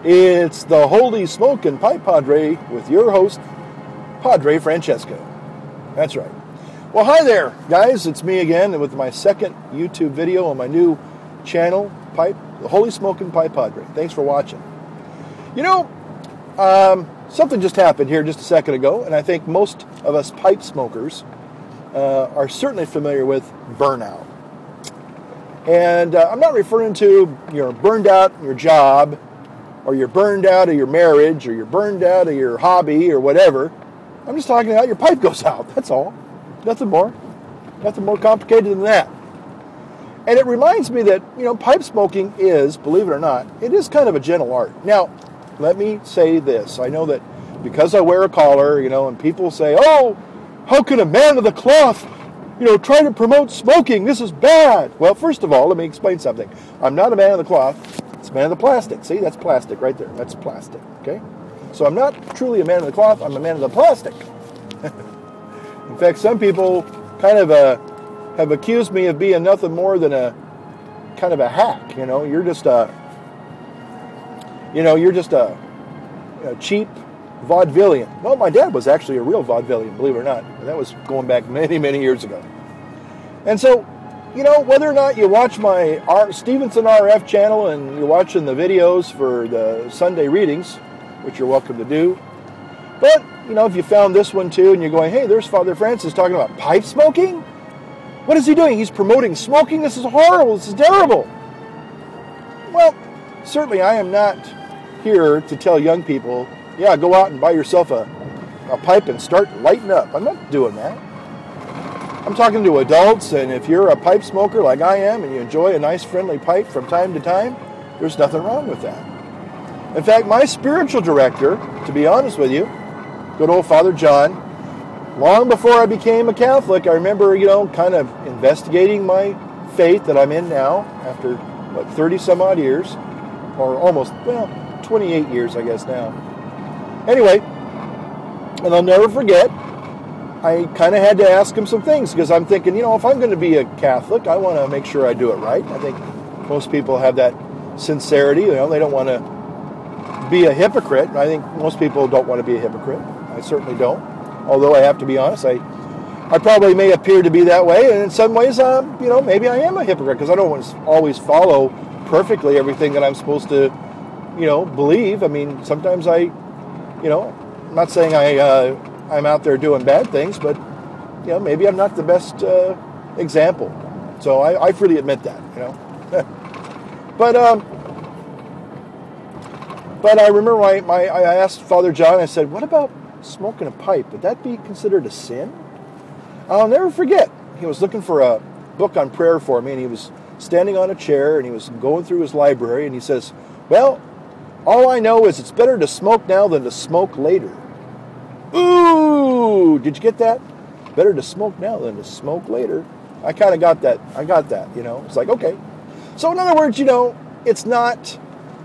It's the Holy Smoke and Pipe Padre with your host, Padre Francesco. That's right. Well, hi there, guys. It's me again with my second YouTube video on my new channel, the Holy Smoke and Pipe Padre. Thanks for watching. You know, something just happened here just a second ago, and I think most of us pipe smokers are certainly familiar with burnout. And I'm not referring to you're burned out in your job, or you're burned out of your marriage, or you're burned out of your hobby, or whatever. I'm just talking about your pipe goes out. That's all. Nothing more. Nothing more complicated than that. And it reminds me that, you know, pipe smoking is, believe it or not, it is kind of a gentle art. Now, let me say this. I know that because I wear a collar, you know, and people say, oh, how can a man of the cloth, you know, try to promote smoking? This is bad. Well, first of all, let me explain something. I'm not a man of the cloth. It's a man of the plastic. See, that's plastic right there. That's plastic, okay? So I'm not truly a man of the cloth. I'm a man of the plastic. In fact, some people kind of have accused me of being nothing more than a kind of a hack. You know, you're just a cheap vaudevillian. Well, my dad was actually a real vaudevillian, believe it or not. That was going back many, many years ago. And so, you know, whether or not you watch my Stevenson RF channel and you're watching the videos for the Sunday readings, which you're welcome to do, but, you know, if you found this one too and you're going, hey, there's Father Francis talking about pipe smoking? What is he doing? He's promoting smoking? This is horrible. This is terrible. Well, certainly I am not here to tell young people, yeah, go out and buy yourself a pipe and start lighting up. I'm not doing that. I'm talking to adults, and if you're a pipe smoker like I am and you enjoy a nice friendly pipe from time to time, there's nothing wrong with that. In fact, my spiritual director, to be honest with you, good old Father John, long before I became a Catholic, I remember, you know, kind of investigating my faith that I'm in now after, what, 30 some odd years, or almost, well, 28 years, I guess now. Anyway, and I'll never forget, I kind of had to ask him some things because I'm thinking, you know, if I'm going to be a Catholic, I want to make sure I do it right. I think most people have that sincerity. You know, they don't want to be a hypocrite. I think most people don't want to be a hypocrite. I certainly don't. Although I have to be honest, I probably may appear to be that way, and in some ways, you know, maybe I am a hypocrite because I don't always follow perfectly everything that I'm supposed to, you know, believe. I mean, sometimes you know, I'm not saying I'm out there doing bad things, but, you know, maybe I'm not the best example. So I freely admit that, you know. But I remember I asked Father John, I said, what about smoking a pipe? Would that be considered a sin? I'll never forget. He was looking for a book on prayer for me, and he was standing on a chair, and he was going through his library, and he says, well, all I know is it's better to smoke now than to smoke later. Ooh, did you get that? Better to smoke now than to smoke later. I kind of got that. I got that, you know. It's like, okay. So in other words, you know, it's not,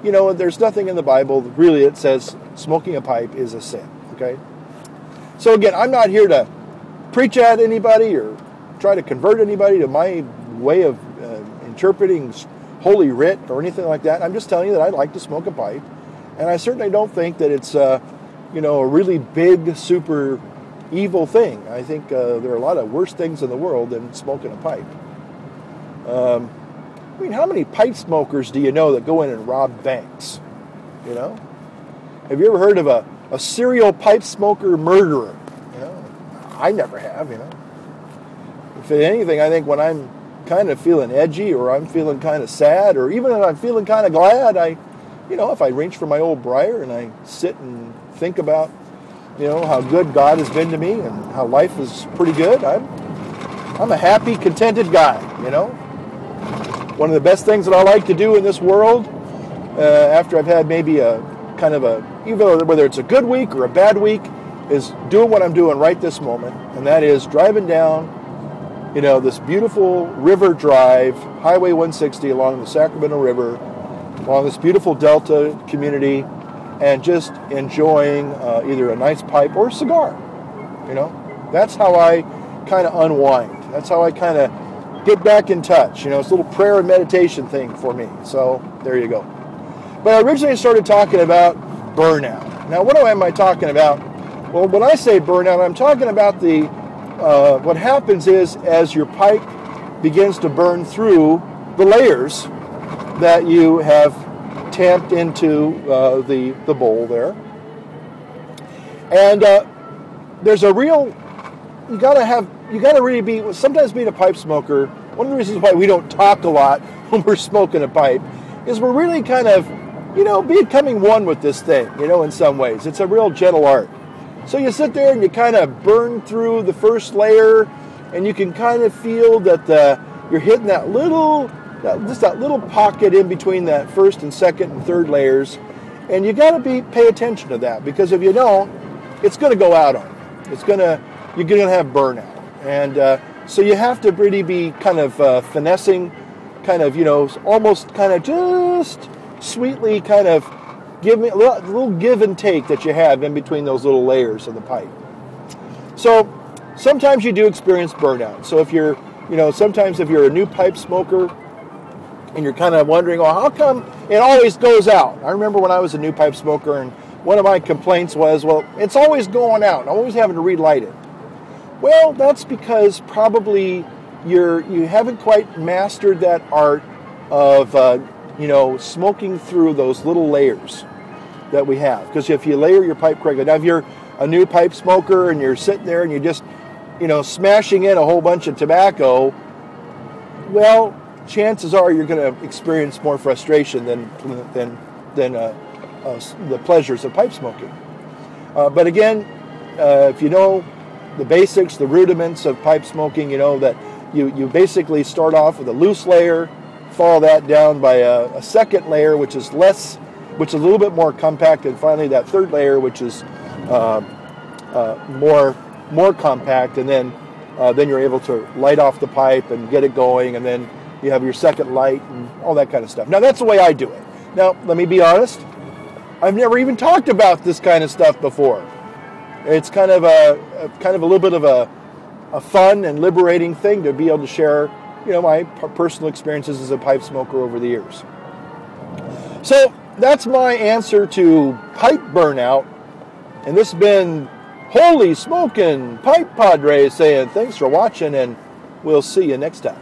you know, there's nothing in the Bible really that says smoking a pipe is a sin, okay? So again, I'm not here to preach at anybody or try to convert anybody to my way of interpreting Holy Writ or anything like that. I'm just telling you that I like to smoke a pipe, and I certainly don't think that it's you know, a really big, super evil thing. I think there are a lot of worse things in the world than smoking a pipe. I mean, how many pipe smokers do you know that go in and rob banks? You know? Have you ever heard of a serial pipe smoker murderer? You know? I never have, you know. If anything, I think when I'm kind of feeling edgy or I'm feeling kind of sad or even if I'm feeling kind of glad, you know, if I reach for my old briar and I sit and think about, you know, how good God has been to me and how life is pretty good, I'm a happy, contented guy, you know. One of the best things that I like to do in this world, after I've had maybe a kind of even whether it's a good week or a bad week, is doing what I'm doing right this moment, and that is driving down, you know, this beautiful river drive, Highway 160 along the Sacramento River, along this beautiful Delta community, and just enjoying either a nice pipe or a cigar. You know, that's how I kind of unwind. That's how I kind of get back in touch. You know, it's a little prayer and meditation thing for me. So there you go. But I originally started talking about burnout. Now, what am I talking about? Well, when I say burnout, I'm talking about what happens is as your pipe begins to burn through the layers that you have tamped into the bowl there. And there's a real, you gotta really be, sometimes being a pipe smoker, one of the reasons why we don't talk a lot when we're smoking a pipe is we're really kind of, becoming one with this thing, in some ways. It's a real gentle art. So you sit there and you kind of burn through the first layer, and you can kind of feel that you're hitting that little pocket in between that first and second and third layers, and you got to pay attention to that, because if you don't, it's going to go out on you. You're going to have burnout, and so you have to really be kind of finessing, kind of almost kind of just sweetly kind of give me a little give and take that you have in between those little layers of the pipe. So sometimes you do experience burnout. So if you're, sometimes if you're a new pipe smoker and you're kind of wondering, well, how come it always goes out? I remember when I was a new pipe smoker, and one of my complaints was, well, it's always going out. I'm always having to relight it. Well, that's because probably you haven't quite mastered that art of smoking through those little layers that we have. Because if you layer your pipe correctly, now if you're a new pipe smoker and you're sitting there and you're just, smashing in a whole bunch of tobacco, well, chances are you're going to experience more frustration than the pleasures of pipe smoking. But again, if you know the basics, the rudiments of pipe smoking, that you basically start off with a loose layer, follow that down by a second layer, which is a little bit more compact, and finally that third layer, which is more compact, and then you're able to light off the pipe and get it going, and then you have your second light and all that kind of stuff. Now that's the way I do it. Now let me be honest, I've never even talked about this kind of stuff before. It's kind of a little bit of a fun and liberating thing to be able to share, my personal experiences as a pipe smoker over the years. So that's my answer to pipe burnout, and this has been HolySmokeNPipePadre saying thanks for watching, and we'll see you next time.